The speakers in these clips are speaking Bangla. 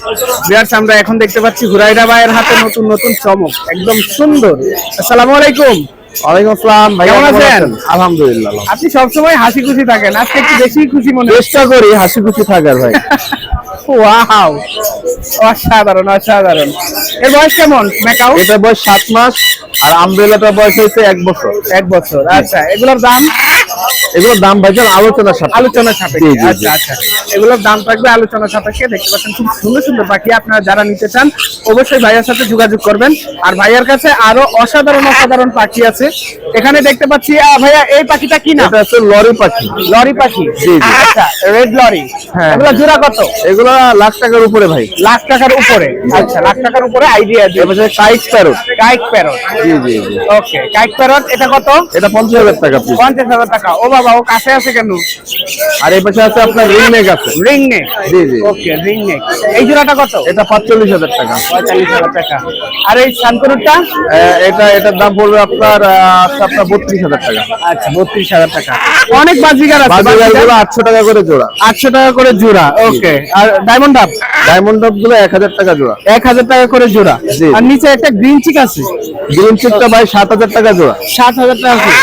ভিউয়ার্স, আমরা এখন দেখতে পাচ্ছি হুরাইরা ভাইয়ের হাতে নতুন নতুন চমক, একদম সুন্দর। আসসালামু আলাইকুম। ওয়ালাইকুম আসসালাম ভাই, কেমন আছেন? আলহামদুলিল্লাহ। আপনি সবসময় হাসি খুশি থাকেন, আজকে একটু বেশি খুশি মনে হচ্ছে। চেষ্টা করি হাসি খুশি থাকার ভাই। ওয়াও, অসাধারণ অসাধারণ। এর বয়স কেমন ম্যাকাও? এটা বয়স 7 মাস আর আমব্রেলাটার বয়স হয়েছে 1 বছর। 1 বছর। আচ্ছা, এগুলোর দাম? এগুলোর দাম ভাইজান আলোচনা সাপেক্ষে। আচ্ছা আচ্ছা, এগুলোর দাম থাকবে আলোচনা সাপেক্ষে। দেখতে পাচ্ছেন খুব সুন্দর সুন্দর পাখি। আপনারা যারা নিতে চান অবশ্যই ভাইয়ার সাথে যোগাযোগ করবেন। আর ভাইয়ার কাছে আরো অসাধারণ অসাধারণ পাখি আছে। এখানে দেখতে পাচ্ছি ভাইয়া, এই পাখিটা কি না? এটা হচ্ছে লরি পাখি। লরি পাখি? জি জি। আচ্ছা, রেড লরি। হ্যাঁ। এগুলো জোড়া কত? এগুলো লাখ টাকার উপরে ভাই। লাখ টাকার উপরে? আচ্ছা, লাখ টাকার উপরে আইডিয়া দিয়ে। এটা কাইট প্যারট। কাইক প্যারট? জি জি জি। ওকে, কাইক প্যারট। এটা কত? এটা 50,000 টাকা পিস। 50,000 টাকা। ও বাবা, ও কাছে আছে কেন? আর এই পাশে আছে আপনার রিং নেক আছে। Ring neck? জি জি। Okay, ring neck. এই জোড়াটা কত? এটা 45,000 টাকা। 45,000 টাকা। আর এই শান্তনুরটা? এটার দাম পড়বে আপনার 32,000 টাকা। আচ্ছা, 32,000 টাকা। অনেক বাজিগার আছে। বাজিগারগুলো 800 টাকা করে জোড়া। 800 টাকা করে জোড়া। ওকে। আর ডায়মন্ড আপ? ডায়মন্ড ডব গুলো 1000 টাকা জোড়া। 1000 টাকা করে জোড়া। জি। আর নিচে একটা গ্রিন চিক আছে। গ্রিন চিকটা ভাই 7,000 টাকা জোড়া। 7,000 টাকা করে।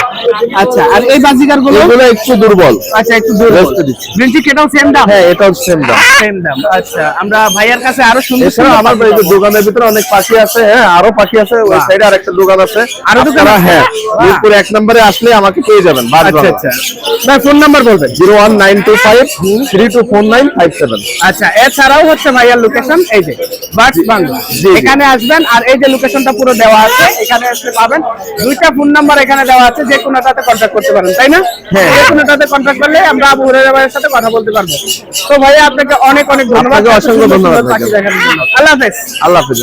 আচ্ছা, আর এই বাজিগার গুলো? এগুলো একটু দুর্বল। আচ্ছা, একটু দুর্বল। গ্রিন চিক এটাও সেম দাম? হ্যাঁ, এটাও সেম দাম। সেম দাম। আচ্ছা, আমরা ভাইয়ার কাছে আরো সুন্দর এছাড়া সুন্দর আমার পাখি পাবো। দোকানের ভিতরে অনেক পাখি আছে। হ্যাঁ, আরো পাখি আছে। ওই সাইডে আরেকটা দোকান আছে। আরো দোকান আপনারা, আছে? হ্যাঁ, বাহ। মিরপুর 1 নম্বরে আসলে আমাকে পেয়ে যাবেন। আচ্ছা আচ্ছা, ভাই ফোন নাম্বার বলবেন? 01925324957। আচ্ছা, এছাড়াও হচ্ছে ভাইয়ার লোকেশন এই যে বার্ডস বাংলা। জি। এখানে আসবেন, আর এই যে লোকেশনটা পুরো দেওয়া আছে, এখানে আসলে পাবেন। 2টা ফোন নাম্বার এখানে দেওয়া আছে, যে কোনোটাতে কন্ট্যাক্ট করতে পারেন, তাই না? হ্যাঁ। যে কোনোটাতে কন্ট্যাক্ট করলে আমরা আবু হুরায়রা ভাইয়ের সাথে কথা বলতে পারবো। তো ভাইয়া, আপনাকে অনেক অনেক ধন্যবাদ। আপনাকে অসংখ্য ধন্যবাদ পাখি দেখানোর জন্য। আল্লাহ হাফেজ। আল্লাহ হাফেজ।